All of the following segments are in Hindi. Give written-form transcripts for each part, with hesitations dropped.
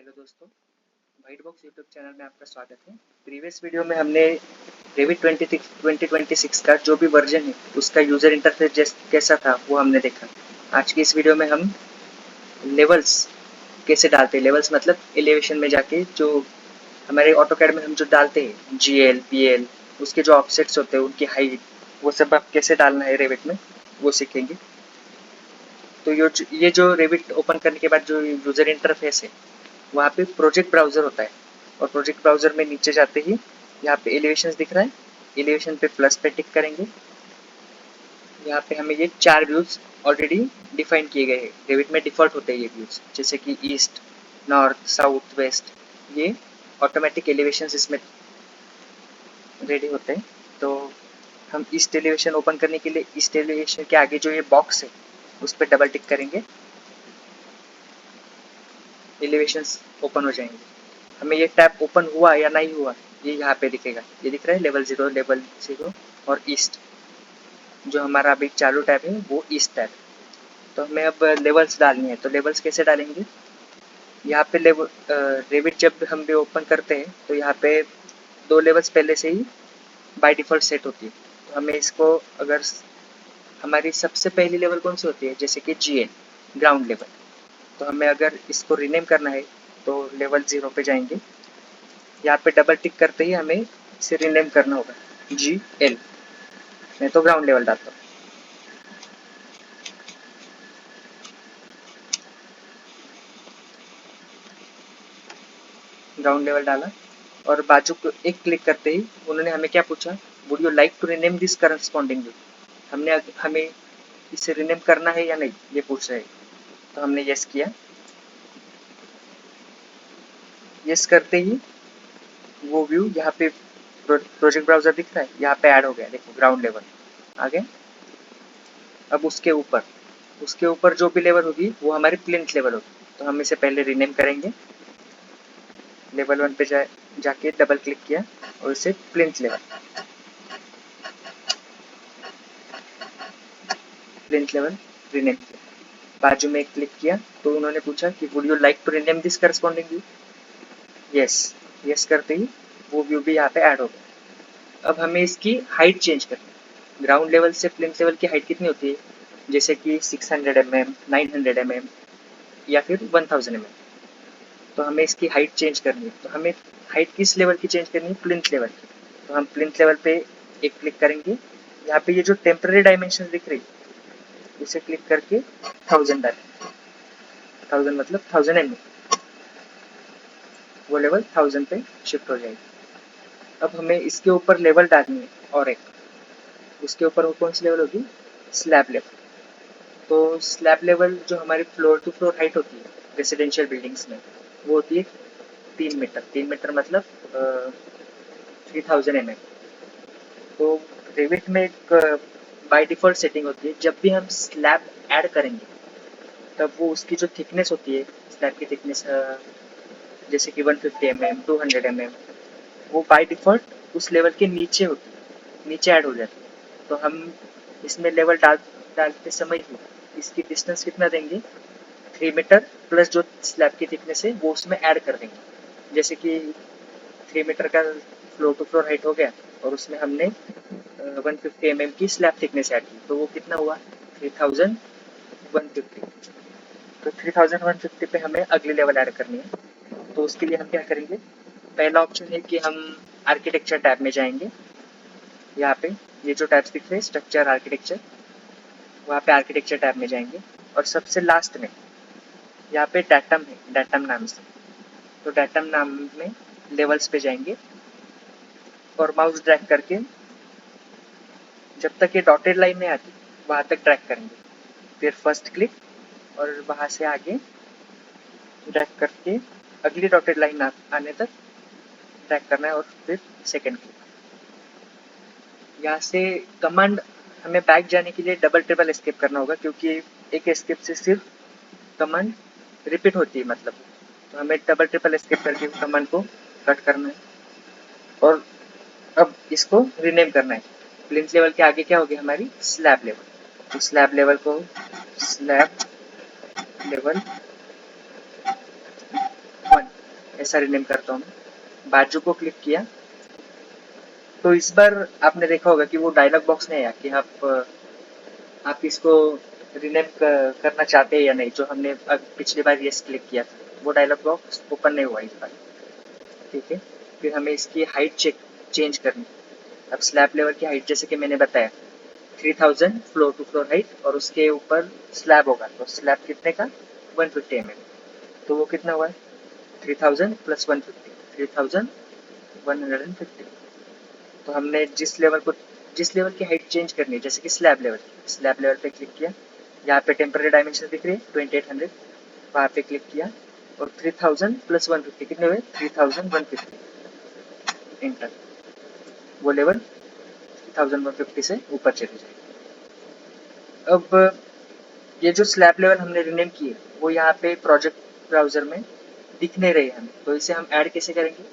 हेलो दोस्तों, वाइट बॉक्स यूट्यूब चैनल में आपका स्वागत है। प्रीवियस वीडियो में हमने रेविट 2026 का जो भी वर्जन है उसका यूज़र इंटरफेस कैसा था वो हमने देखा। आज की इस वीडियो में हम लेवल्स कैसे डालते हैं, लेवल्स मतलब एलिवेशन में जाके जो हमारे ऑटोकैड में हम जो डालते हैं GL, PL, उसके जो ऑफसेट्स होते हैं उनकी हाइट, वो सब आप कैसे डालना है रेविट में वो सीखेंगे। तो ये जो रेविट ओपन करने के बाद जो यूज़र इंटरफेस है वहाँ पे प्रोजेक्ट ब्राउज़र होता है और प्रोजेक्ट ब्राउज़र में नीचे जाते ही यहाँ पे एलिवेशंस दिख रहा है। एलिवेशन पे प्लस पे टिक करेंगे। यहाँ पे हमें ये 4 व्यूज़ ऑलरेडी डिफाइन किए गए हैं। रेविट में डिफ़ॉल्ट होते हैं ये व्यूज़, जैसे कि ईस्ट, नॉर्थ, साउथ, वेस्ट। ये ऑटोमेटिक एलिवेशंस इसमें रेडी होते हैं। तो हम ईस्ट एलिवेशन ओपन करने के लिए ईस्ट एलिवेशन के आगे जो ये बॉक्स है उस पर डबल टिक करेंगे, एलिवेशंस ओपन हो जाएंगे। हमें ये टैब ओपन हुआ या नहीं हुआ ये यहाँ पे दिखेगा। ये दिख रहा है लेवल 0 और ईस्ट। जो हमारा अभी चालू टैब है वो ईस्ट टैब। तो हमें अब लेवल्स डालनी है। तो लेवल्स कैसे डालेंगे, यहाँ पे लेवल रेविट जब हम भी ओपन करते हैं तो यहाँ पे 2 लेवल्स पहले से ही बाय डिफ़ॉल्ट सेट होती है। तो हमें इसको, अगर हमारी सबसे पहली लेवल कौन सी होती है, जैसे कि GL ग्राउंड लेवल, तो हमें अगर इसको रीनेम करना है तो लेवल 0 पे जाएंगे। यहाँ पे डबल टिक करते ही हमें इसे रीनेम करना होगा GL। मैं तो ग्राउंड लेवल डालता हूँ। ग्राउंड लेवल डाला और बाजू को एक क्लिक करते ही उन्होंने हमें क्या पूछा, would you like to rename this corresponding view. हमें इसे रीनेम करना है या नहीं ये पूछ रहे हैं। तो हमने यस किया। यस करते ही वो व्यू यहाँ पे प्रोजेक्ट ब्राउजर दिख रहा है, यहाँ पे ऐड हो गया। देखो ग्राउंड लेवल आ गया। अब उसके ऊपर जो भी लेवल होगी वो हमारी प्लिंथ लेवल होगी। तो हम इसे पहले रीनेम करेंगे। लेवल 1 पे जाके डबल क्लिक किया और इसे प्लिंथ लेवल रीनेम किया। बाजू में एक क्लिक किया तो उन्होंने पूछा कि would you like to rename this corresponding view. Yes. Yes करते ही वो व्यू भी यहाँ पे ऐड हो गया। अब हमें इसकी हाइट चेंज करनी है। ग्राउंड लेवल से प्लिंथ लेवल की हाइट कितनी होती है, जैसे कि 600 mm, 900 mm या फिर 1000 mm। तो हमें इसकी हाइट चेंज करनी है। तो हमें हाइट किस लेवल की चेंज करनी है, प्लिंथ लेवल की। तो हम प्लिंथ लेवल पे एक क्लिक करेंगे। यहाँ पे ये जो टेम्पररी डायमेंशन दिख रही उसे क्लिक करके 1000 डालें। 1000 मतलब 1000 mm, वो लेवल 1000 पे शिफ्ट हो जाएगी। अब हमें इसके ऊपर लेवल डालनी है और एक, उसके ऊपर वो कौन सी लेवल होगी, स्लैब लेवल। तो स्लैब लेवल जो हमारी फ्लोर टू फ्लोर हाइट होती है रेसिडेंशियल बिल्डिंग्स में वो होती है 3 मीटर। 3 मीटर मतलब 3000 mm। तो रेविट में एक बाय डिफ़ॉल्ट सेटिंग होती है, जब भी हम स्लैब ऐड करेंगे तब वो उसकी जो थिकनेस होती है, स्लैब की थिकनेस जैसे कि 150 mm, 200 mm, वो बाय डिफ़ॉल्ट उस लेवल के नीचे होती है, नीचे ऐड हो जाती है। तो हम इसमें लेवल डालते समय ही इसकी डिस्टेंस कितना देंगे, 3 मीटर प्लस जो स्लैब की थिकनेस है वो उसमें ऐड कर देंगे। जैसे कि 3 मीटर का फ्लोर टू फ्लोर हाइट हो गया और उसमें हमने 150 mm की स्लैब थिकनेस ऐड की, तो वो कितना हुआ, 3150। तो 3150 पे हमें अगली लेवल ऐड करनी है। तो उसके लिए हम क्या करेंगे, पहला ऑप्शन है कि हम आर्किटेक्चर टैब में जाएंगे। यहाँ पे ये जो टैब्स दिख रहे हैं स्ट्रक्चर, आर्किटेक्चर, वहाँ पे आर्किटेक्चर टैब में जाएंगे और सबसे लास्ट में यहाँ पे डाटम है, डाटम नाम से। तो डाटम नाम में लेवल्स पे जाएंगे और माउस ड्रैग करके जब तक ये डॉटेड लाइन नहीं आती वहाँ तक ड्रैग करेंगे। फिर फर्स्ट क्लिक और वहाँ से आगे ड्रैग करके अगली डॉटेड लाइन आने तक ड्रैग करना है और फिर सेकेंड क्लिक। यहाँ से कमांड हमें बैक जाने के लिए डबल ट्रिपल एस्केप करना होगा, क्योंकि एक एस्केप से सिर्फ कमांड रिपीट होती है मतलब। तो हमें डबल ट्रिपल एस्केप करके कमांड को कट करना है और अब इसको रीनेम करना है। प्लिंथ लेवल के आगे क्या होगी हमारी, स्लैब लेवल। तो स्लैब लेवल को स्लैब लेवल 1 ऐसा रिनेम करता हूँ मैं। बाजू को क्लिक किया तो इस बार आपने देखा होगा कि वो डायलॉग बॉक्स नहीं आया कि आप इसको रिनेम करना चाहते हैं या नहीं, जो हमने पिछली बार यस क्लिक किया था वो डायलॉग बॉक्स ओपन नहीं हुआ इस बार। ठीक है, फिर हमें इसकी हाइट चेंज करनी। अब स्लैब लेवल की हाइट जैसे कि मैंने बताया 3000 फ्लोर टू फ्लोर हाइट और उसके ऊपर स्लैब होगा, तो स्लैब कितने का 150 mm, तो वो कितना हुआ है 3000 प्लस 150 3150। तो हमने जिस लेवल की हाइट चेंज करनी है जैसे कि स्लैब लेवल पे क्लिक किया, यहाँ पे टेम्पररी डायमेंशन दिख रही है 2800, वहाँ पे क्लिक किया और 3000 प्लस 150 कितने हुए 3150, इंटर। वो लेवल 3150 से ऊपर चली जाएगी। अब ये जो स्लैब लेवल हमने रिनेम की है वो यहाँ पे प्रोजेक्ट ब्राउजर में दिख नहीं रही है हमें, तो इसे हम ऐड कैसे करेंगे।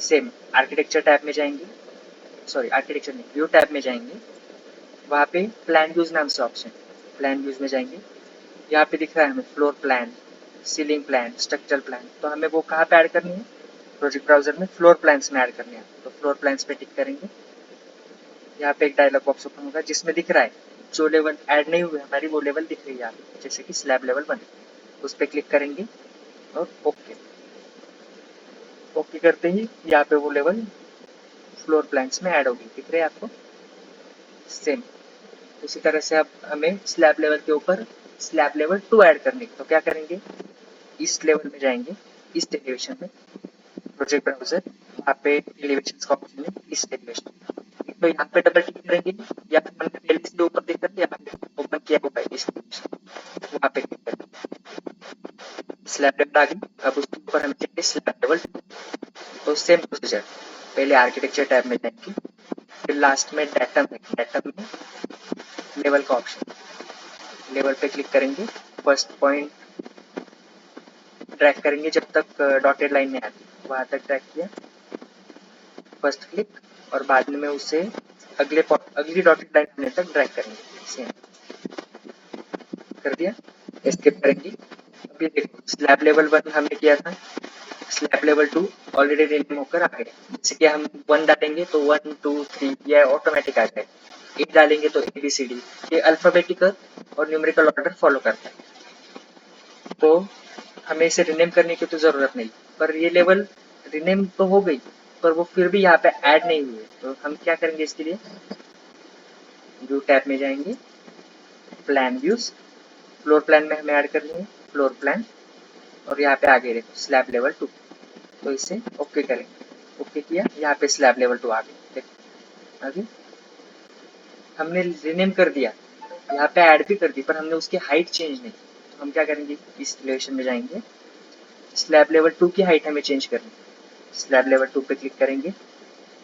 सेम आर्किटेक्चर टैब में जाएंगे, सॉरी आर्किटेक्चर नहीं व्यू टैब में जाएंगे, वहाँ पे प्लान व्यूज नाम से ऑप्शन, प्लान व्यूज में जाएंगे, यहाँ पे दिख रहा है हमें floor plan, ceiling plan, structural plan, तो हमें वो कहाँ पे ऐड करनी है प्रोजेक्ट ब्राउजर में फ्लोर प्लान्स में ऐड करनी है। तो फ्लोर प्लान्स पे टिक करेंगे, यहाँ पे एक डायलॉग बॉक्स ओपन होगा जिसमें दिख रहा है जो लेवल ऐड नहीं हुए हमारी वो लेवल दिख रही है यहाँ जैसे कि स्लैब लेवल 1, उस पर क्लिक करेंगे और ओके। ओके करते ही यहाँ पे वो लेवल फ्लोर प्लान्स में ऐड होगी, दिख रहे हैं आपको। सेम उसी तरह से अब हमें स्लैब लेवल के ऊपर स्लैब लेवल 2 ऐड करने, तो क्या करेंगे इस लेवल में जाएंगे, इस एलिवेशन में प्रोजेक्ट ब्राउजर, यहाँ पे एलिवेशन का ऑप्शन है इस एलिवेशन, तो यहाँ पे डबल क्लिक करेंगे या फिर हमने पहले से ऊपर देखा था यहाँ पे ओपन किया होगा इस एलिवेशन, वहाँ पे क्लिक करेंगे स्लैब लेवल आ गई। अब उसके ऊपर हमें चाहिए स्लैब लेवल 2, तो सेम प्रोसीजर पहले आर्किटेक्चर टैब में जाएंगे, फिर लास्ट में डाटम है, डाटम में लेवल का ऑप्शन, लेवल पे क्लिक करेंगे, फर्स्ट पॉइंट ड्रैग करेंगे जब तक डॉटेड लाइन में आती है वहां तक ड्रैग किया, फर्स्ट क्लिक, और बाद में उसे अगली डॉटेड लाइन आने तक ड्रैग करेंगे, सेम कर दिया, एस्केप करेंगे। अब ये देखो स्लैब लेवल 1 हमने किया था, स्लैब लेवल 2 ऑलरेडी रिनेम होकर आ गया, जैसे कि हम 1 डालेंगे तो 1 2 3 ये ऑटोमेटिक आ जाएगा, 8 डालेंगे तो ABCD, ये अल्फाबेटिकल और न्यूमेरिकल ऑर्डर फॉलो करता है, तो हमें इसे रिनेम करने की तो जरूरत नहीं, पर ये लेवल रिनेम तो हो गई पर वो फिर भी यहाँ पे ऐड नहीं हुए, तो हम क्या करेंगे इसके लिए व्यू टैब में जाएंगे, प्लान व्यूज, फ्लोर प्लान में हमें ऐड करनी है फ्लोर प्लान, और यहाँ पे आगे देखो स्लैब लेवल 2, तो इसे ओके करेंगे, ओके किया, यहाँ पे स्लैब लेवल 2 आ गई, देखो आगे हमने रिनेम कर दिया, यहाँ पे ऐड भी कर दी पर हमने उसकी हाइट चेंज नहीं, तो हम क्या करेंगे इस रिलेशन में जाएंगे, स्लैब लेवल 2 की हाइट हमें चेंज करनी, स्लैब लेवल 2 पे क्लिक करेंगे,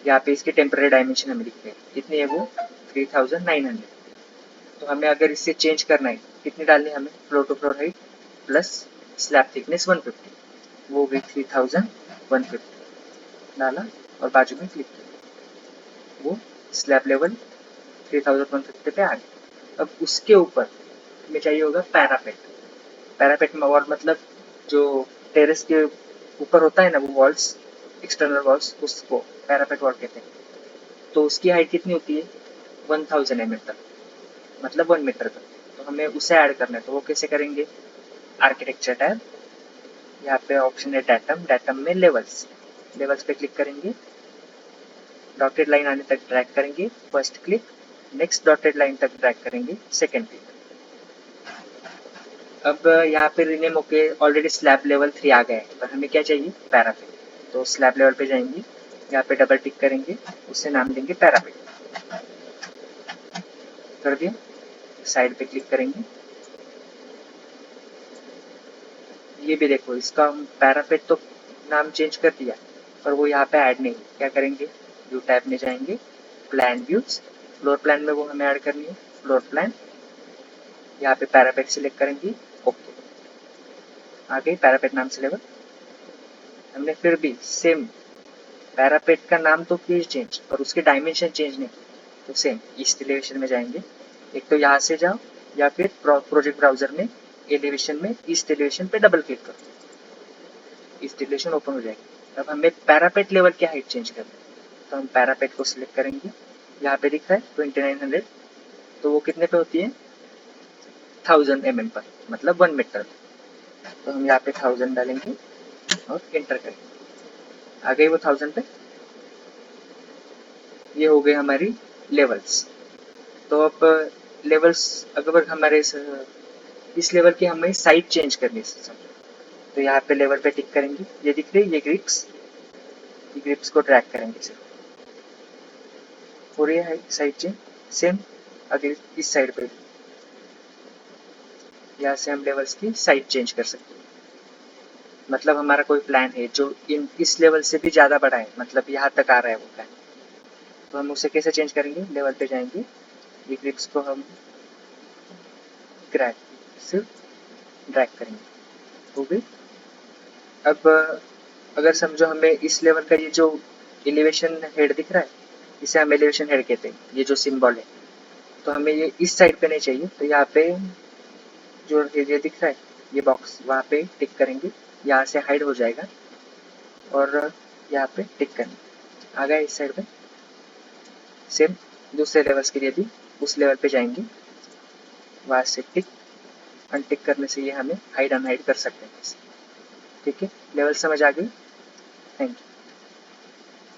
यहाँ पे इसके टेम्पररी डायमेंशन हमें दिखते हैं कितनी है वो 3900, तो हमें अगर इससे चेंज करना है कितनी डालनी है हमें floor to floor height plus slab thickness 150, वो हो गई 3150 डाला और बाजू में क्लिक किया, वो स्लैब लेवल 3150 पे आ गया। अब उसके ऊपर हमें चाहिए होगा पैरापेट, पैरापेट में वॉल मतलब जो टेरेस के ऊपर होता है ना वो वॉल्स, एक्सटर्नल वॉल्स, उसको पैरापेट वॉल कहते हैं, तो उसकी हाइट कितनी होती है 1000 mm तक, मतलब 1 मीटर तक, तो हमें उसे ऐड करना है, तो वो कैसे करेंगे आर्किटेक्चर टैब, यहाँ पे ऑप्शन है डाटम, डाटम में लेवल्स, लेवल्स पे क्लिक करेंगे, डॉटेड लाइन आने तक ड्रैग करेंगे first click, next dotted line तक ड्रैग करेंगे सेकेंड क्लिक। अब यहाँ पे रिनेम होके ऑलरेडी स्लैब लेवल 3 आ गया है, पर हमें क्या चाहिए पैरापेट, तो स्लैब लेवल पे जाएंगे, यहाँ पे डबल टिक करेंगे, उससे नाम देंगे पैरापेट, कर दिया, साइड पे क्लिक करेंगे, ये भी देखो इसका पैरापेट तो नाम चेंज कर दिया पर वो यहाँ पे ऐड नहीं, क्या करेंगे व्यू टैब में जाएंगे, प्लान व्यूज, फ्लोर प्लान में वो हमें ऐड करनी है फ्लोर प्लान, यहाँ पे पैरापेट सिलेक्ट करेंगे, ओके आ गई पैरापेट नाम से लेवल। हमने फिर भी सेम पैरापेट का नाम तो किए चेंज और उसके डायमेंशन चेंज नहीं, तो सेम ईस्ट एलिवेशन में जाएंगे, एक तो यहाँ से जाओ या फिर प्रोजेक्ट ब्राउजर में एलिवेशन में ईस्ट एलिवेशन पे डबल क्लिक करो, इंस्टॉलेशन ओपन हो जाएगी। अब हमें पैरापेट लेवल की हाइट चेंज करनी है, तो हम पैरापेट को सिलेक्ट करेंगे। यहाँ पे दिख रहा है 2900, तो वो कितने पे होती है 1000 mm पर, मतलब 1 मीटर। तो हम यहाँ पे 1000 डालेंगे और एंटर करेंगे। आ गई वो 1000 पे। ये हो गए हमारी लेवल्स। तो अब लेवल्स अगर हमारे इस लेवल की हमें साइज चेंज करनी है, तो यहाँ पे लेवल पे टिक करेंगे। ये दिख रही है, ये ग्रिप्स को ड्रैग करेंगे सिर्फ, हो रही है साइड चेंज। सेम अगले इस साइड पे, यहाँ से हम लेवल्स की साइज चेंज कर सकते हैं। मतलब हमारा कोई प्लान है जो इस लेवल से भी ज़्यादा बड़ा है, मतलब यहाँ तक आ रहा है वो प्लान, तो हम उसे कैसे चेंज करेंगे? लेवल पे जाएंगे, ये ग्रिप्स को हम सिर्फ ड्रैग करेंगे, हो गई। अब अगर समझो हमें इस लेवल का ये जो एलिवेशन हेड दिख रहा है, इसे हम एलिवेशन हेड कहते हैं, ये जो सिंबल है, तो हमें ये इस साइड पे नहीं चाहिए, तो यहाँ पे जो एरिया दिख रहा है ये बॉक्स, वहाँ पे टिक करेंगे, यहाँ से हाइड हो जाएगा और यहाँ पे टिक करेंगे, आ गया इस साइड पे। सेम दूसरे लेवल्स के लिए भी उस लेवल पे जाएंगे, वहाँ से टिक अनटिक करने से ये हमें हाइड अनहाइड कर सकते हैं। ठीक है, लेवल समझ आ गई। Thank you.